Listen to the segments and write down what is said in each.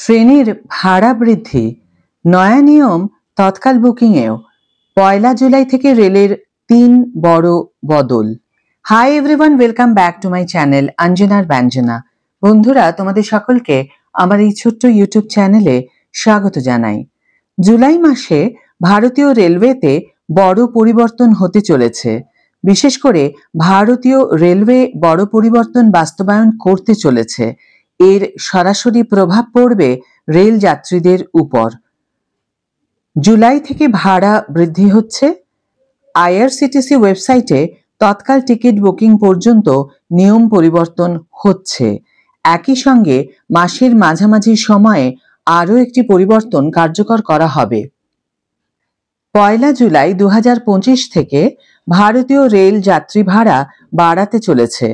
ট্রেনের ভাড়া বৃদ্ধি, নয়া নিয়ম তৎকাল বুকিংয়েও। 1 জুলাই থেকে রেলের 3 বড় বদল। Hi everyone, welcome back to my channel অঞ্জনার ব্যঞ্জনা। বন্ধুরা, তোমাদের সকলকে আমার এই ছোট্ট ইউটিউব চ্যানেলে স্বাগত জানাই। জুলাই মাসে ভারতীয় রেলওয়েতে বড় পরিবর্তন হতে চলেছে। বিশেষ করে ভারতীয় রেলওয়ে বড় পরিবর্তন বাস্তবায়ন করতে চলেছে। এর সরাসরি প্রভাব পড়বে রেল যাত্রীদের উপর। জুলাই থেকে ভাড়া বৃদ্ধি হচ্ছে। আইআরসিটিসি ওয়েবসাইটে তৎকাল টিকিট বুকিং পর্যন্ত নিয়ম পরিবর্তন হচ্ছে। একই সঙ্গে মাসের মাঝামাঝি সময়ে আরও একটি পরিবর্তন কার্যকর করা হবে। 1 জুলাই 2025 থেকে ভারতীয় রেল যাত্রী ভাড়া বাড়াতে চলেছে।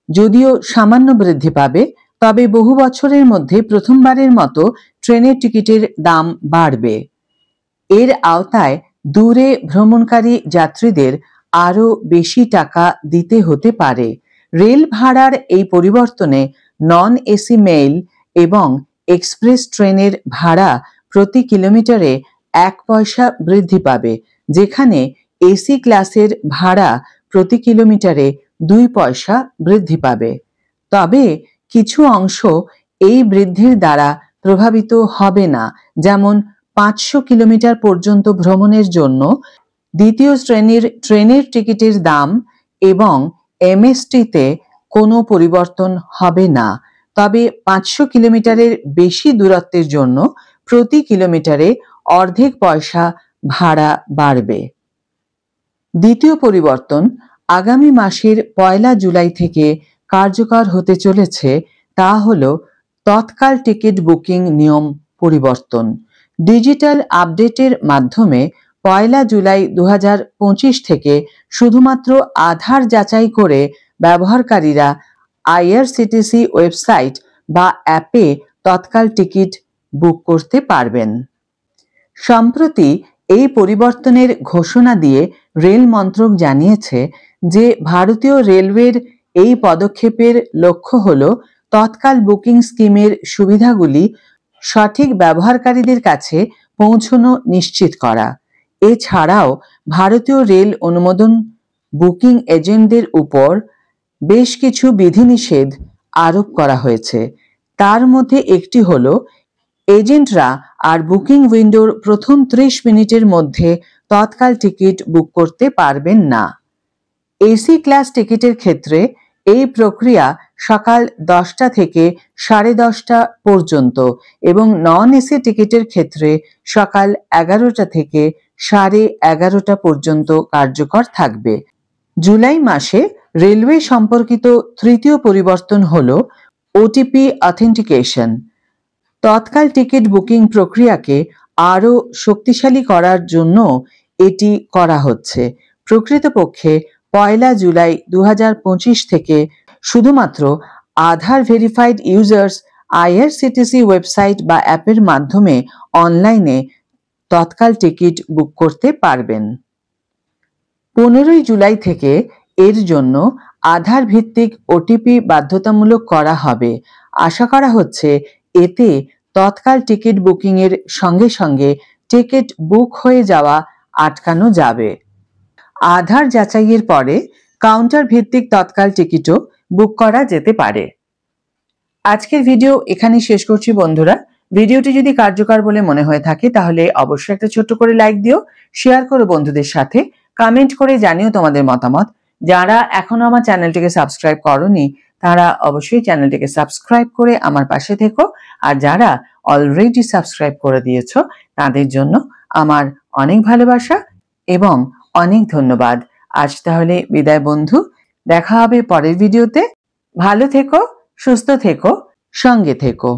যদিও সামান্য বৃদ্ধি পাবে, তবে বহু বছরের মধ্যে প্রথমবারের মতো ট্রেনের টিকিটের দাম বাড়বে। এর আওতায় দূরে ভ্রমণকারী যাত্রীদের আরও বেশি টাকা দিতে হতে পারে। রেল ভাড়ার এই পরিবর্তনে নন এসি মেইল এবং এক্সপ্রেস ট্রেনের ভাড়া প্রতি কিলোমিটারে 1 পয়সা বৃদ্ধি পাবে, যেখানে এসি ক্লাসের ভাড়া প্রতি কিলোমিটারে 2 পয়সা বৃদ্ধি পাবে। তবে কিছু অংশ এই বৃদ্ধির দ্বারা প্রভাবিত হবে না, যেমন 500 কিলোমিটার পর্যন্ত ভ্রমণের জন্য দ্বিতীয় শ্রেণীর ট্রেনের টিকিটের দাম এবং এমএসটিতে কোনো পরিবর্তন হবে না। তবে 500 কিলোমিটারের বেশি দূরত্বের জন্য প্রতি কিলোমিটারে অর্ধেক পয়সা ভাড়া বাড়বে। দ্বিতীয় পরিবর্তন আগামী মাসের 1 জুলাই থেকে কার্যকর হতে চলেছে। তা হল তৎকাল টিকিট বুকিং নিয়ম পরিবর্তন। ডিজিটাল আপডেটের মাধ্যমে 1 জুলাই 2025 থেকে শুধুমাত্র আধার যাচাই করে ব্যবহারকারীরা আইআরসিটিসি ওয়েবসাইট বা অ্যাপে তৎকাল টিকিট বুক করতে পারবেন। সম্প্রতি এই পরিবর্তনের ঘোষণা দিয়ে রেল মন্ত্রক জানিয়েছে যে ভারতীয় রেলওয়ের এই পদক্ষেপের লক্ষ্য হল তৎকাল বুকিং স্কিমের সুবিধাগুলি সঠিক ব্যবহারকারীদের কাছে পৌঁছানো নিশ্চিত করা। এছাড়াও ভারতীয় রেল অনুমোদন বুকিং এজেন্টদের উপর বেশ কিছু বিধিনিষেধ আরোপ করা হয়েছে। তার মধ্যে একটি হল, এজেন্টরা আর বুকিং উইন্ডোর প্রথম 30 মিনিটের মধ্যে তৎকাল টিকিট বুক করতে পারবেন না। এসি ক্লাস টিকিটের ক্ষেত্রে এই প্রক্রিয়া সকাল 10টা থেকে 10:30 পর্যন্ত এবং নন এসি টিকিটের ক্ষেত্রে সকাল 11টা থেকে 11:30 পর্যন্ত কার্যকর থাকবে। জুলাই মাসে রেলওয়ে সম্পর্কিত তৃতীয় পরিবর্তন হল ওটিপি অথেন্টিকেশন। তৎকাল টিকিট বুকিং প্রক্রিয়াকে আরও শক্তিশালী করার জন্য এটি করা হচ্ছে। প্রকৃতপক্ষে 1 জুলাই 2025 থেকে শুধুমাত্র আধার ভেরিফাইড ইউজার্স আইআরসিটিসি ওয়েবসাইট বা অ্যাপের মাধ্যমে অনলাইনে তৎকাল টিকিট বুক করতে পারবেন। 15 জুলাই থেকে এর জন্য আধার ভিত্তিক ওটিপি বাধ্যতামূলক করা হবে। আশা করা হচ্ছে এতে তৎকাল টিকিট বুকিংয়ের সঙ্গে সঙ্গে টিকিট বুক হয়ে যাওয়া আটকানো যাবে। আধার যাচাইয়ের পরে কাউন্টার ভিত্তিক তৎকাল টিকিটও বুক করা যেতে পারে। আজকের ভিডিও এখানেই শেষ করছি বন্ধুরা। ভিডিওটি যদি কার্যকর বলে মনে হয়ে থাকে তাহলে অবশ্যই একটা ছোট্ট করে লাইক দিও, শেয়ার করো বন্ধুদের সাথে, কমেন্ট করে জানিও তোমাদের মতামত। যারা এখনো আমার চ্যানেলটিকে সাবস্ক্রাইব করোনি তারা অবশ্যই চ্যানেলটিকে সাবস্ক্রাইব করে আমার পাশে থেকো, আর যারা অলরেডি সাবস্ক্রাইব করে দিয়েছো তাদের জন্য আমার অনেক ভালোবাসা এবং অনেক ধন্যবাদ। আজ তাহলে বিদায় বন্ধু, দেখা হবে পরের ভিডিওতে। ভালো থেকো, সুস্থ থেকো, সঙ্গে থেকো।